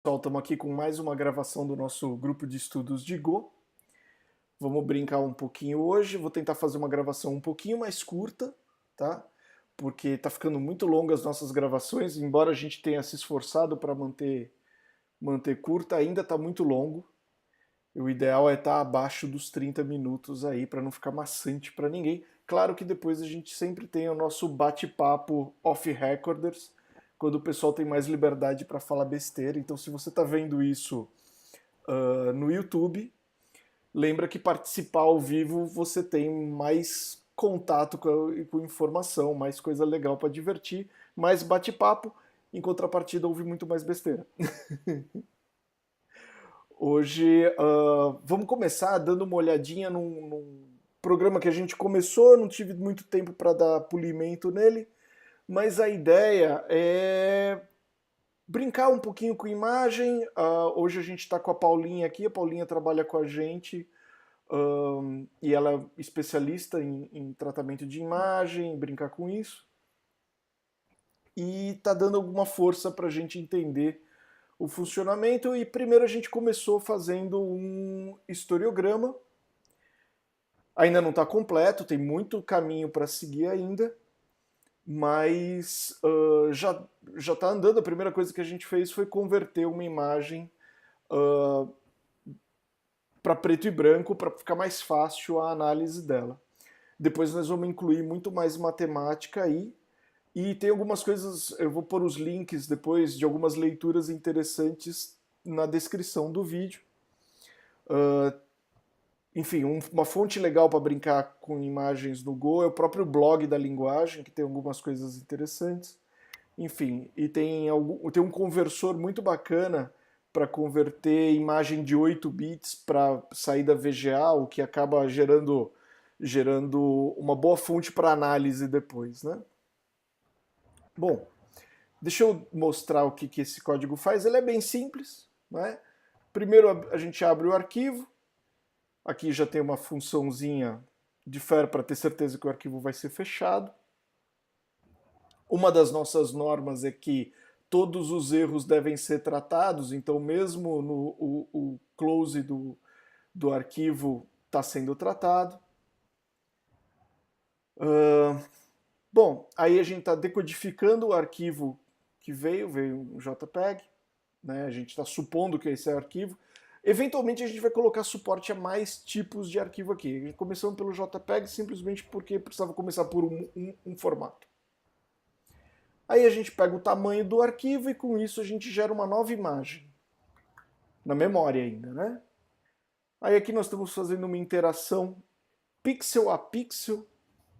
Pessoal, estamos aqui com mais uma gravação do nosso grupo de estudos de Go. Vamos brincar um pouquinho hoje. Vou tentar fazer uma gravação um pouquinho mais curta, tá? Porque está ficando muito longa as nossas gravações, embora a gente tenha se esforçado para manter curta, ainda está muito longo. O ideal é estar abaixo dos 30 minutos aí, para não ficar maçante para ninguém. Claro que depois a gente sempre tem o nosso bate-papo off-recorders, quando o pessoal tem mais liberdade para falar besteira. Então, se você está vendo isso no YouTube, lembra que participar ao vivo você tem mais contato com informação, mais coisa legal para divertir, mais bate-papo. Em contrapartida, houve muito mais besteira. Hoje, vamos começar dando uma olhadinha num programa que a gente começou, não tive muito tempo para dar polimento nele, mas a ideia é brincar um pouquinho com imagem. Hoje a gente está com a Paulinha aqui, a Paulinha trabalha com a gente e ela é especialista em tratamento de imagem, brincar com isso. E está dando alguma força para a gente entender o funcionamento. E primeiro a gente começou fazendo um historiograma. Ainda não está completo, tem muito caminho para seguir ainda, mas já está andando. A primeira coisa que a gente fez foi converter uma imagem para preto e branco para ficar mais fácil a análise dela. Depois nós vamos incluir muito mais matemática aí. E tem algumas coisas, eu vou pôr os links depois de algumas leituras interessantes na descrição do vídeo. Enfim, uma fonte legal para brincar com imagens no Go é o próprio blog da linguagem, que tem algumas coisas interessantes. Enfim, e tem um conversor muito bacana para converter imagem de 8 bits para saída VGA, o que acaba gerando uma boa fonte para análise depois, né? Bom, deixa eu mostrar o que esse código faz. Ele é bem simples, né? Primeiro a gente abre o arquivo. Aqui já tem uma funçãozinha de for para ter certeza que o arquivo vai ser fechado. Uma das nossas normas é que todos os erros devem ser tratados, então mesmo o close do arquivo está sendo tratado. Bom, aí a gente está decodificando o arquivo que veio um JPEG, né? A gente está supondo que esse é o arquivo. Eventualmente a gente vai colocar suporte a mais tipos de arquivo aqui. Começando pelo JPEG simplesmente porque precisava começar por um formato. Aí a gente pega o tamanho do arquivo e com isso a gente gera uma nova imagem. Na memória ainda, né? Aí aqui nós estamos fazendo uma interação pixel a pixel,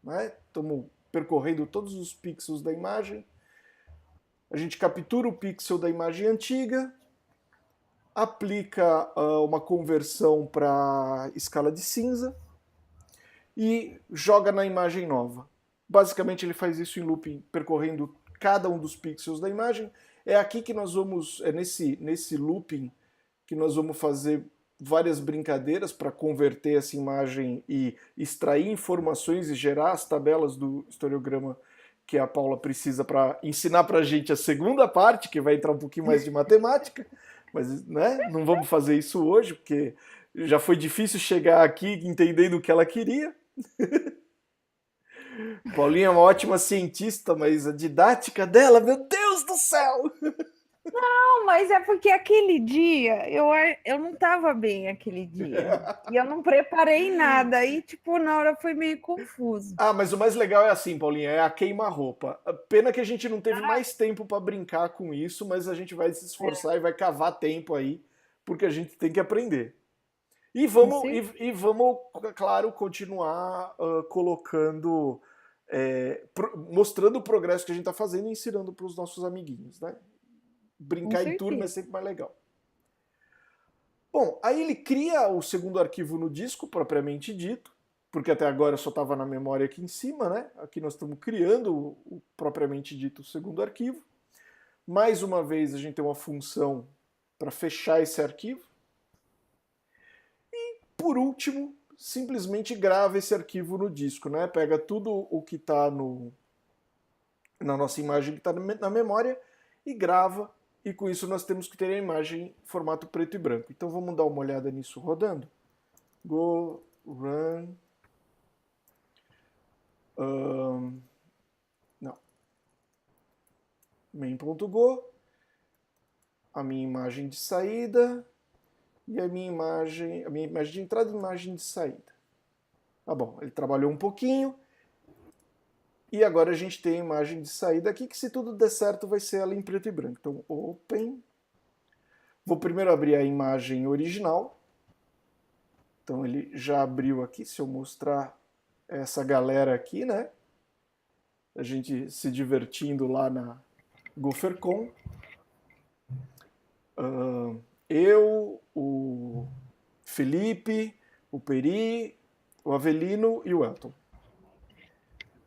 né? Estamos percorrendo todos os pixels da imagem. A gente captura o pixel da imagem antiga, aplica uma conversão para escala de cinza e joga na imagem nova. Basicamente ele faz isso em looping, percorrendo cada um dos pixels da imagem. É aqui que nós vamos, é nesse looping que nós vamos fazer várias brincadeiras para converter essa imagem e extrair informações e gerar as tabelas do historiograma que a Paula precisa para ensinar para a gente a segunda parte, que vai entrar um pouquinho mais de matemática, mas né, não vamos fazer isso hoje, porque já foi difícil chegar aqui entendendo o que ela queria. Paulinha é uma ótima cientista, mas a didática dela, meu Deus do céu! Não, mas é porque aquele dia eu não estava bem aquele dia. E eu não preparei nada. Aí, tipo, na hora foi meio confuso. Ah, mas o mais legal é assim, Paulinha, é a queima-roupa. Pena que a gente não teve mais tempo para brincar com isso, mas a gente vai se esforçar e vai cavar tempo aí, porque a gente tem que aprender. E Com vamos, certeza. vamos claro, continuar colocando, mostrando o progresso que a gente está fazendo e ensinando para os nossos amiguinhos, né? Com Brincar em turma é certeza. sempre mais legal. Bom, aí ele cria o segundo arquivo no disco, propriamente dito, porque até agora só estava na memória aqui em cima, né? Aqui nós estamos criando o propriamente dito segundo arquivo. Mais uma vez a gente tem uma função para fechar esse arquivo. E por último, simplesmente grava esse arquivo no disco, né? Pega tudo o que está na nossa imagem que está na memória e grava e com isso nós temos que ter a imagem em formato preto e branco. Então vamos dar uma olhada nisso rodando. Go, run. Não. Main.go. A minha imagem de saída e a minha imagem de entrada e imagem de saída. Tá bom, ele trabalhou um pouquinho. E agora a gente tem a imagem de saída aqui, que se tudo der certo vai ser ela em preto e branco. Então, open. Vou primeiro abrir a imagem original. Então ele já abriu aqui, se eu mostrar essa galera aqui, né? A gente se divertindo lá na GopherCon. Eu, o Felipe, o Peri, o Avelino e o Elton.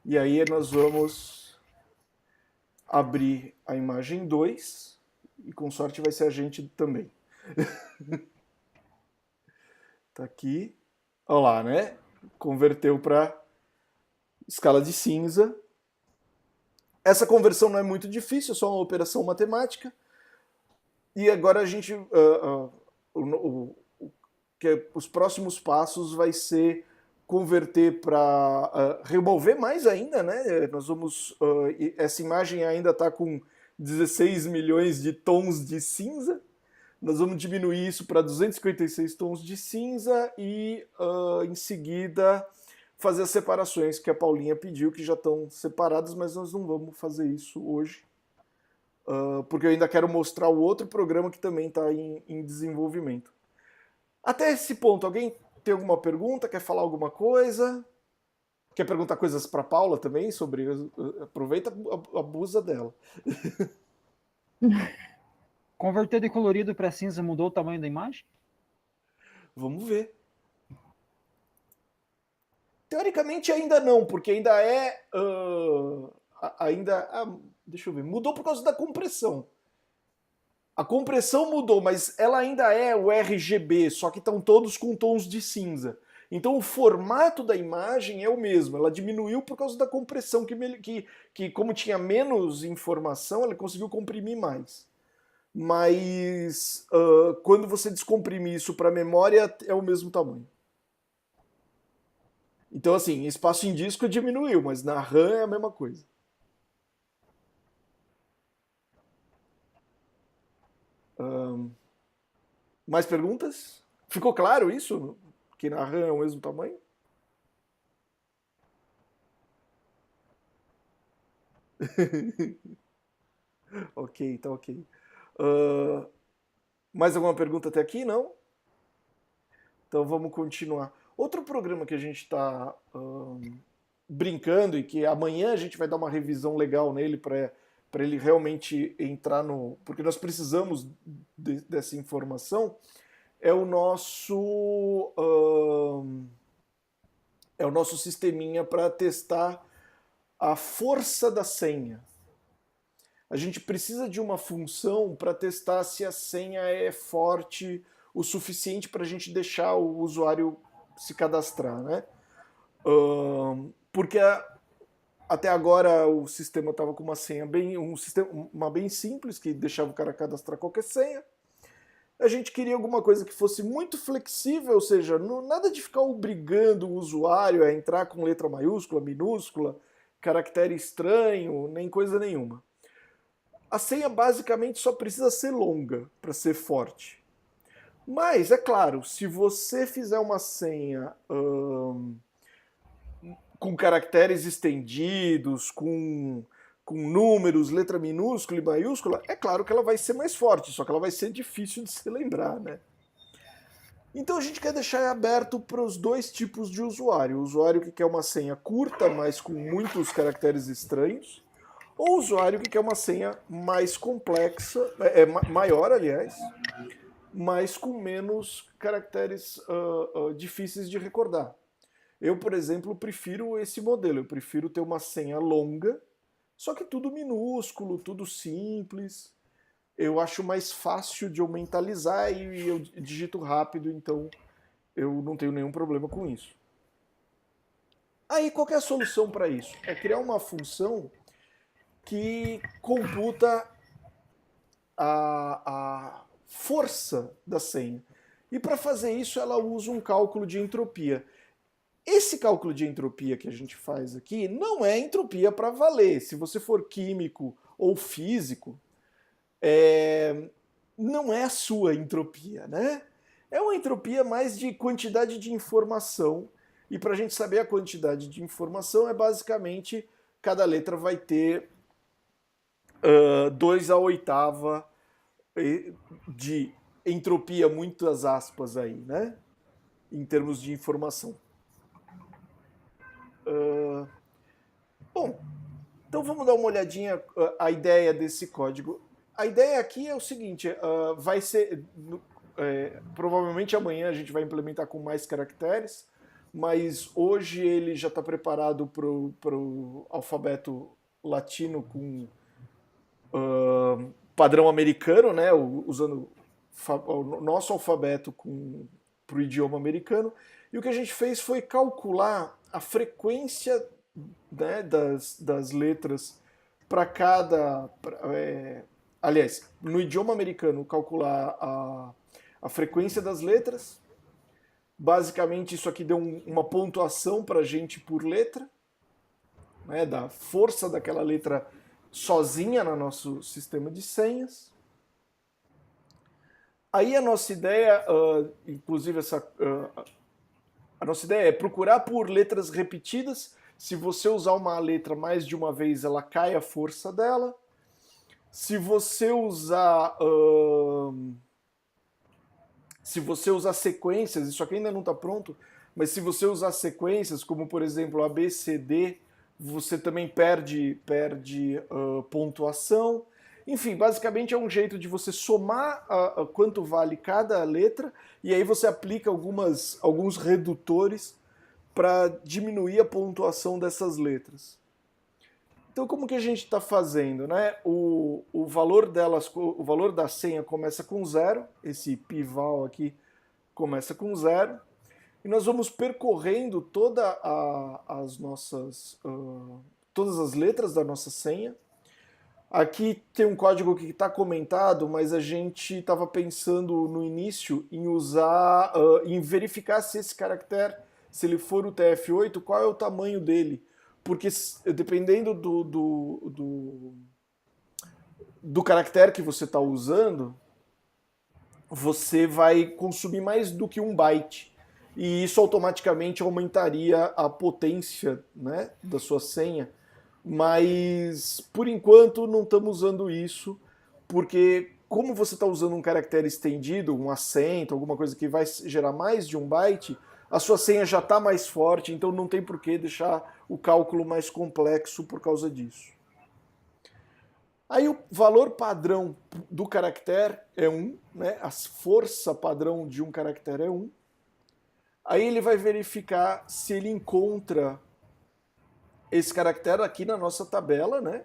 E aí nós vamos abrir a imagem 2 e com sorte vai ser a gente também. Tá aqui. Olha lá, né? Converteu para escala de cinza. Essa conversão não é muito difícil, é só uma operação matemática. E agora a gente... os próximos passos vai ser converter para remover mais ainda, né? Nós vamos... essa imagem ainda está com 16 milhões de tons de cinza. Nós vamos diminuir isso para 256 tons de cinza e, em seguida, fazer as separações que a Paulinha pediu, que já estão separadas, mas nós não vamos fazer isso hoje, porque eu ainda quero mostrar o outro programa que também está em desenvolvimento. Até esse ponto, alguém tem alguma pergunta? Quer falar alguma coisa? Quer perguntar coisas para Paula também sobre... Aproveita, abusa dela. Converter de colorido para cinza mudou o tamanho da imagem? Vamos ver. Teoricamente ainda não, porque ainda é... deixa eu ver. Mudou por causa da compressão. A compressão mudou, mas ela ainda é o RGB, só que estão todos com tons de cinza. Então o formato da imagem é o mesmo, ela diminuiu por causa da compressão, que como tinha menos informação, ela conseguiu comprimir mais. Mas quando você descomprime isso para memória, é o mesmo tamanho. Então assim, espaço em disco diminuiu, mas na RAM é a mesma coisa. Mais perguntas? Ficou claro isso? Que na RAM é o mesmo tamanho? Ok, tá ok. Mais alguma pergunta até aqui? Não? Então vamos continuar. Outro programa que a gente está brincando e que amanhã a gente vai dar uma revisão legal nele para ele realmente entrar no... Porque nós precisamos dessa informação. É o nosso sisteminha para testar a força da senha. A gente precisa de uma função para testar se a senha é forte o suficiente para a gente deixar o usuário se cadastrar, né? Porque até agora o sistema estava com uma senha bem simples, que deixava o cara cadastrar qualquer senha. A gente queria alguma coisa que fosse muito flexível, ou seja, nada de ficar obrigando o usuário a entrar com letra maiúscula, minúscula, caractere estranho, nem coisa nenhuma. A senha basicamente só precisa ser longa para ser forte. Mas, é claro, se você fizer uma senha com caracteres estendidos, com números, letra minúscula e maiúscula, é claro que ela vai ser mais forte, só que ela vai ser difícil de se lembrar, né? Então a gente quer deixar aberto para os dois tipos de usuário. O usuário que quer uma senha curta, mas com muitos caracteres estranhos, ou o usuário que quer uma senha mais complexa, maior, aliás, mas com menos caracteres difíceis de recordar. Eu, por exemplo, prefiro esse modelo. Eu prefiro ter uma senha longa, só que tudo minúsculo, tudo simples. Eu acho mais fácil de eu mentalizar e eu digito rápido, então eu não tenho nenhum problema com isso. Aí, qual que é a solução para isso? É criar uma função que computa a força da senha. E para fazer isso, ela usa um cálculo de entropia. Esse cálculo de entropia que a gente faz aqui não é entropia para valer. Se você for químico ou físico, não é a sua entropia, né? É uma entropia mais de quantidade de informação. E para a gente saber a quantidade de informação, é basicamente cada letra vai ter 2 à oitava de entropia, muitas aspas aí, né? Em termos de informação. Bom, então vamos dar uma olhadinha a ideia desse código. A ideia aqui é o seguinte, vai ser... provavelmente amanhã a gente vai implementar com mais caracteres, mas hoje ele já está preparado para o alfabeto latino com padrão americano, né, usando o nosso alfabeto para o idioma americano. E o que a gente fez foi calcular a frequência, né, das letras para cada... aliás, no idioma americano, calcular a frequência das letras. Basicamente, isso aqui deu uma pontuação para a gente por letra, né, da força daquela letra sozinha no nosso sistema de senhas. Aí a nossa ideia, inclusive a nossa ideia é procurar por letras repetidas. Se você usar uma letra mais de uma vez, ela cai a força dela. Se você usar sequências, isso aqui ainda não está pronto, mas se você usar sequências, como por exemplo A, B, C, D, você também perde pontuação. Enfim, basicamente é um jeito de você somar quanto vale cada letra, e aí você aplica alguns redutores para diminuir a pontuação dessas letras. Então, como que a gente está fazendo, né? O valor da senha começa com 0, esse pival aqui começa com 0, e nós vamos percorrendo todas as letras da nossa senha. Aqui tem um código que está comentado, mas a gente estava pensando no início em verificar se esse caractere, se ele for o TF8, qual é o tamanho dele. Porque dependendo do caractere que você está usando, você vai consumir mais do que 1 byte. E isso automaticamente aumentaria a potência, né, da sua senha. Mas, por enquanto, não estamos usando isso, porque como você está usando um caractere estendido, um acento, alguma coisa que vai gerar mais de 1 byte, a sua senha já está mais forte, então não tem por que deixar o cálculo mais complexo por causa disso. Aí o valor padrão do caractere é 1, né? A força padrão de um caractere é 1. Aí ele vai verificar se ele encontra esse caractere aqui na nossa tabela, né?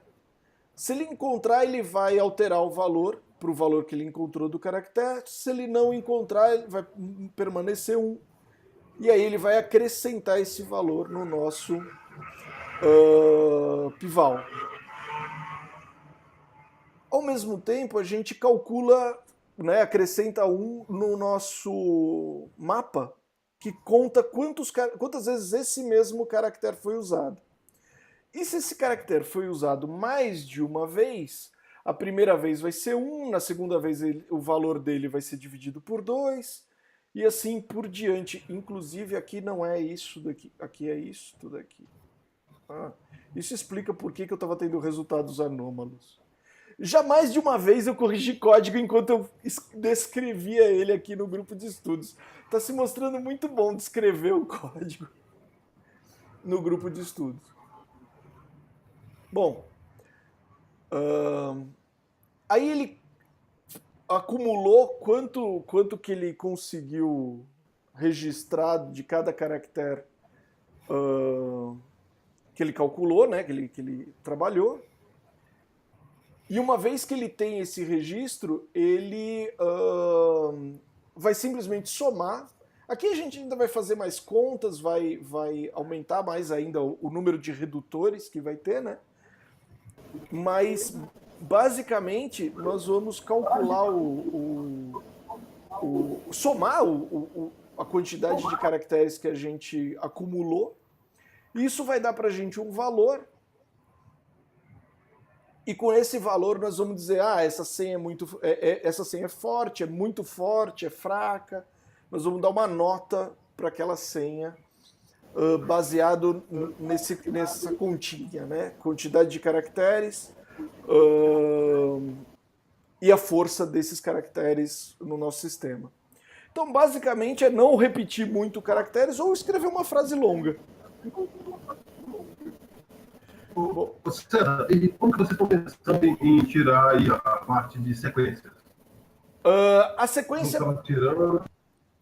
Se ele encontrar, ele vai alterar o valor para o valor que ele encontrou do caractere. Se ele não encontrar, ele vai permanecer 1. E aí ele vai acrescentar esse valor no nosso pival. Ao mesmo tempo, a gente calcula, né, acrescenta 1 no nosso mapa, que conta quantas vezes esse mesmo caractere foi usado. E se esse caractere foi usado mais de uma vez, a primeira vez vai ser 1, na segunda vez o valor dele vai ser dividido por 2, e assim por diante. Inclusive aqui não é isso daqui, aqui é isso daqui. Isso explica por que eu estava tendo resultados anômalos. Já mais de uma vez eu corrigi código enquanto eu descrevia ele aqui no grupo de estudos. Está se mostrando muito bom descrever o código no grupo de estudos. Bom, aí ele acumulou quanto que ele conseguiu registrar de cada caractere que ele calculou, né, que ele trabalhou. E uma vez que ele tem esse registro, ele vai simplesmente somar. Aqui a gente ainda vai fazer mais contas, vai aumentar mais ainda o número de redutores que vai ter, né? Mas basicamente, nós vamos calcular somar a quantidade de caracteres que a gente acumulou. E isso vai dar para a gente um valor. E com esse valor nós vamos dizer, essa senha essa senha é forte, é muito forte, é fraca. Nós vamos dar uma nota para aquela senha baseado nessa continha, né? Quantidade de caracteres e a força desses caracteres no nosso sistema. Então, basicamente, é não repetir muito caracteres ou escrever uma frase longa. Bom, César, e como que vocês estão pensando em tirar aí a parte de sequências? A sequência, tirando...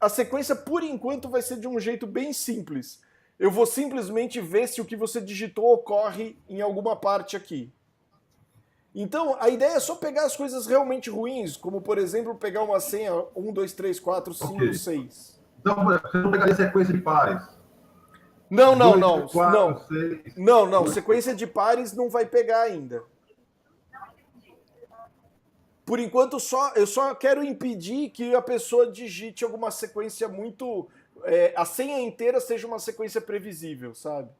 a sequência, por enquanto, vai ser de um jeito bem simples. Eu vou simplesmente ver se o que você digitou ocorre em alguma parte aqui. Então, a ideia é só pegar as coisas realmente ruins, como, por exemplo, pegar uma senha 1, 2, 3, 4, 5, 6. Então, você não pegaria sequência de pares? Não. 2, 4, 6. Não. Sequência de pares não vai pegar ainda. Por enquanto, eu só quero impedir que a pessoa digite alguma sequência muito... a senha inteira seja uma sequência previsível, sabe?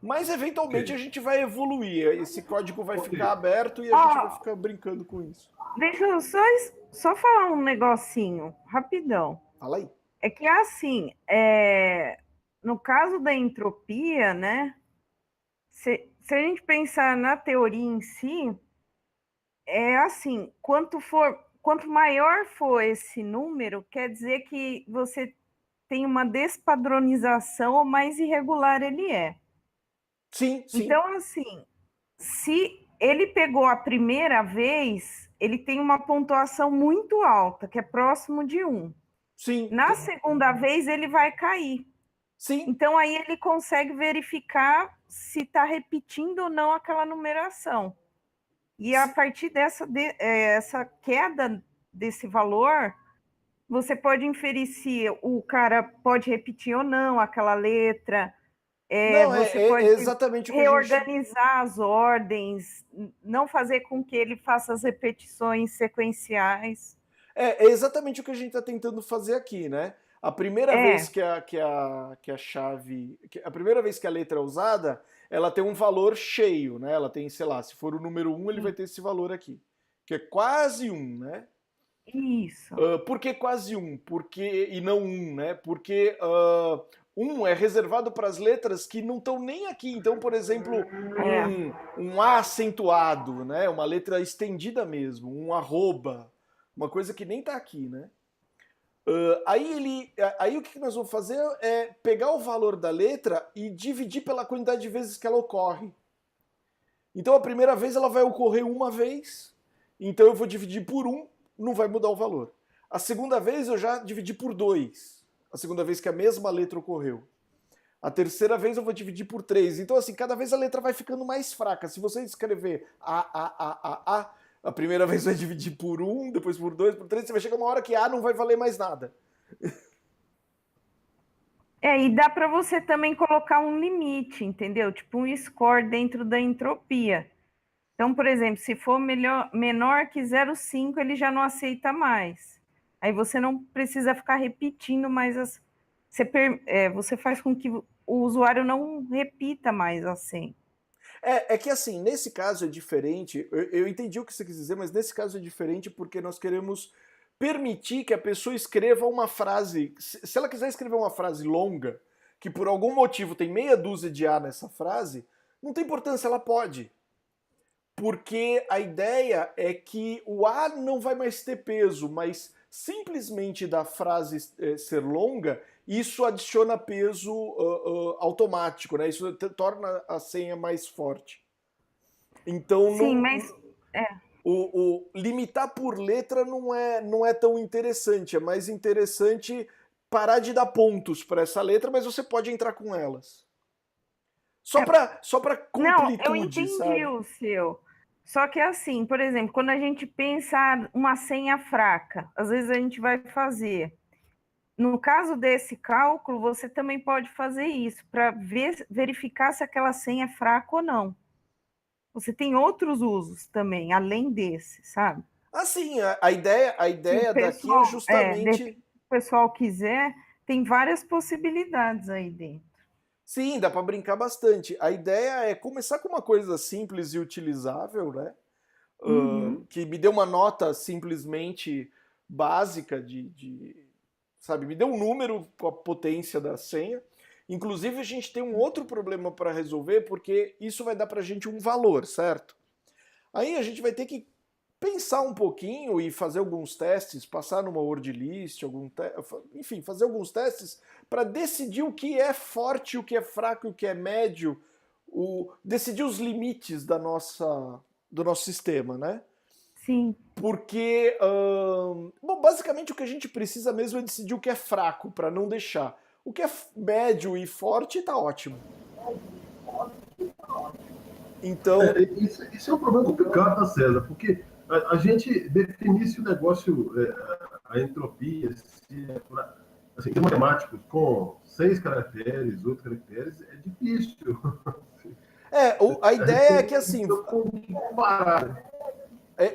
Mas, eventualmente, a gente vai evoluir. Esse código vai ficar aberto e a gente vai ficar brincando com isso. Deixa eu só falar um negocinho, rapidão. Fala aí. É que, assim, no caso da entropia, né? Se a gente pensar na teoria em si, é assim, quanto maior for esse número, quer dizer que você tem uma despadronização ou mais irregular ele é. Sim. Então, assim, se ele pegou a primeira vez, ele tem uma pontuação muito alta, que é próximo de 1. Sim. Na segunda vez, ele vai cair. Sim. Então, aí ele consegue verificar se está repetindo ou não aquela numeração. E a partir essa queda desse valor, você pode inferir se o cara pode repetir ou não aquela letra. Você pode exatamente reorganizar as ordens, não fazer com que ele faça as repetições sequenciais. É exatamente o que a gente está tentando fazer aqui, né? A primeira vez que a chave... A primeira vez que a letra é usada, ela tem um valor cheio, né? Ela tem, sei lá, se for o número 1, ele vai ter esse valor aqui, que é quase 1, né? Isso. Por que quase 1? E não 1, né? Porque 1 é reservado para as letras que não estão nem aqui. Então, por exemplo, um A acentuado, né? Uma letra estendida mesmo, um arroba, uma coisa que nem está aqui, né? Aí o que nós vamos fazer é pegar o valor da letra e dividir pela quantidade de vezes que ela ocorre. Então a primeira vez ela vai ocorrer uma vez, então eu vou dividir por 1, não vai mudar o valor. A segunda vez eu já dividi por 2, a segunda vez que a mesma letra ocorreu. A terceira vez eu vou dividir por 3. Então assim, cada vez a letra vai ficando mais fraca. Se você escrever a primeira vez vai dividir por 1, depois por 2, por 3, você vai chegar uma hora que A não vai valer mais nada. E dá para você também colocar um limite, entendeu? Tipo um score dentro da entropia. Então, por exemplo, se for menor que 0,5, ele já não aceita mais. Aí você não precisa ficar repetindo mais você faz com que o usuário não repita mais assim. É que assim, nesse caso é diferente, eu entendi o que você quis dizer, mas nesse caso é diferente porque nós queremos permitir que a pessoa escreva uma frase, se ela quiser escrever uma frase longa, que por algum motivo tem meia dúzia de A nessa frase, não tem importância, ela pode. Porque a ideia é que o A não vai mais ter peso, mas simplesmente da frase ser longa, isso adiciona peso automático, né? Isso torna a senha mais forte. Então, o limitar por letra não é tão interessante. É mais interessante parar de dar pontos para essa letra, mas você pode entrar com elas. Só para completude, não, eu entendi o seu. Só que assim, por exemplo, quando a gente pensa uma senha fraca, às vezes a gente vai fazer. No caso desse cálculo, você também pode fazer isso, para verificar se aquela senha é fraca ou não. você tem outros usos também, além desse, sabe? Assim, a ideia daqui é De repente, justamente. se o pessoal quiser, tem várias possibilidades aí dentro. Sim, dá para brincar bastante. A ideia é começar com uma coisa simples e utilizável, né? Uhum. Que me dê uma nota simplesmente básica sabe, me dê um número com a potência da senha. Inclusive, a gente tem um outro problema para resolver, porque isso vai dar para a gente um valor, certo? Aí a gente vai ter que pensar um pouquinho e fazer alguns testes, passar numa word list, enfim, fazer alguns testes para decidir o que é forte, o que é fraco, o que é médio, decidir os limites do nosso sistema, né? Sim, Porque, bom, basicamente o que a gente precisa mesmo é decidir o que é fraco, para não deixar. O que é médio e forte tá ótimo. Então, Isso é um problema complicado, tá, César? Porque a gente definir se o negócio, a entropia, se é assim, tem matemáticos com 6 caracteres, 8 caracteres, é difícil. a A gente ideia é tem que assim, que comparar.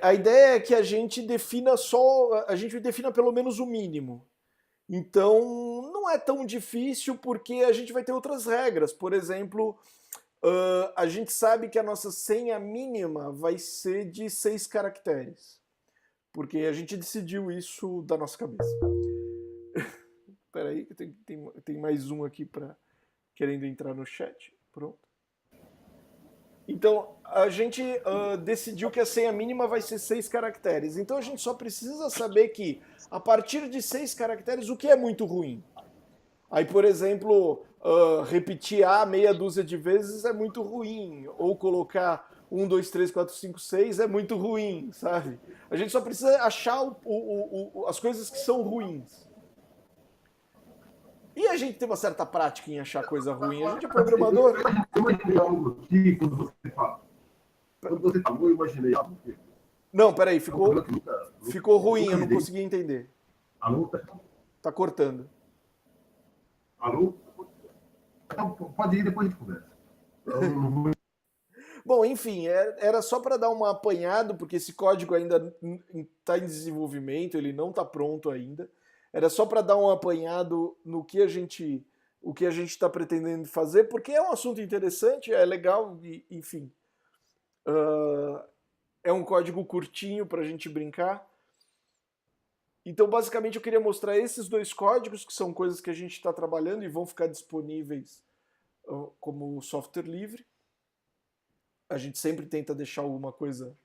a ideia é que a gente defina pelo menos o mínimo. Então, não é tão difícil porque a gente vai ter outras regras. Por exemplo, a gente sabe que a nossa senha mínima vai ser de 6 caracteres. Porque a gente decidiu isso da nossa cabeça. Espera aí, que tem mais um aqui querendo entrar no chat. Pronto. Então, a gente decidiu que a senha mínima vai ser 6 caracteres. Então, a gente só precisa saber que, a partir de 6 caracteres, o que é muito ruim? Aí, por exemplo, repetir A meia dúzia de vezes é muito ruim. Ou colocar 1, 2, 3, 4, 5, 6 é muito ruim, sabe? A gente só precisa achar as coisas que são ruins. E a gente tem uma certa prática em achar coisa ruim. A gente é programador. Eu imaginei algo aqui quando você fala. Quando você falou, eu imaginei algo aqui. Não, peraí, É um problema que ficou ruim, eu não lidei. consegui entender. Alô? Tá cortando. Alô? Então, pode ir, depois a gente conversa. Eu não vou. Bom, enfim, era só para dar um apanhado, porque esse código ainda está em desenvolvimento, ele não está pronto ainda. Era só para dar um apanhado no que o que a gente está pretendendo fazer, porque é um assunto interessante, é legal, enfim. É um código curtinho para a gente brincar. Então, basicamente, eu queria mostrar esses dois códigos, que são coisas que a gente está trabalhando e vão ficar disponíveis como software livre. A gente sempre tenta deixar alguma coisa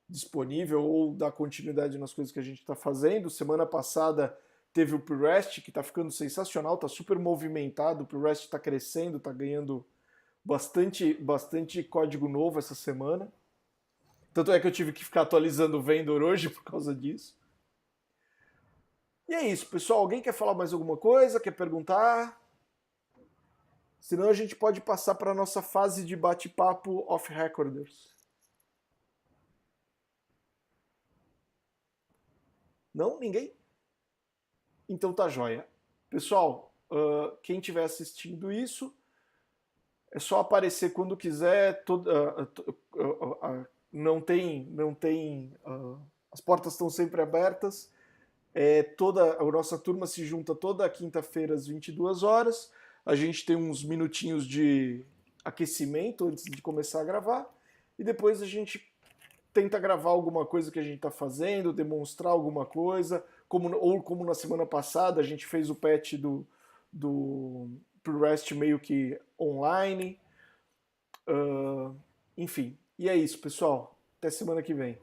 disponível ou dar continuidade nas coisas que a gente está fazendo. Semana passada teve o PureRest, que está ficando sensacional, está super movimentado, o PureRest está crescendo, está ganhando bastante código novo essa semana. Tanto é que eu tive que ficar atualizando o vendor hoje por causa disso. E é isso, pessoal. Alguém quer falar mais alguma coisa? Quer perguntar? Senão a gente pode passar para a nossa fase de bate-papo off-recorders. Não? Ninguém? Então tá joia. Pessoal, quem estiver assistindo isso, é só aparecer quando quiser. Não tem. As portas estão sempre abertas. A nossa turma se junta toda quinta-feira às 22 horas. A gente tem uns minutinhos de aquecimento antes de começar a gravar. E depois a gente tenta gravar alguma coisa que a gente está fazendo, demonstrar alguma coisa. Como na semana passada, a gente fez o patch do PureRest meio que online. Enfim, e é isso, pessoal. Até semana que vem.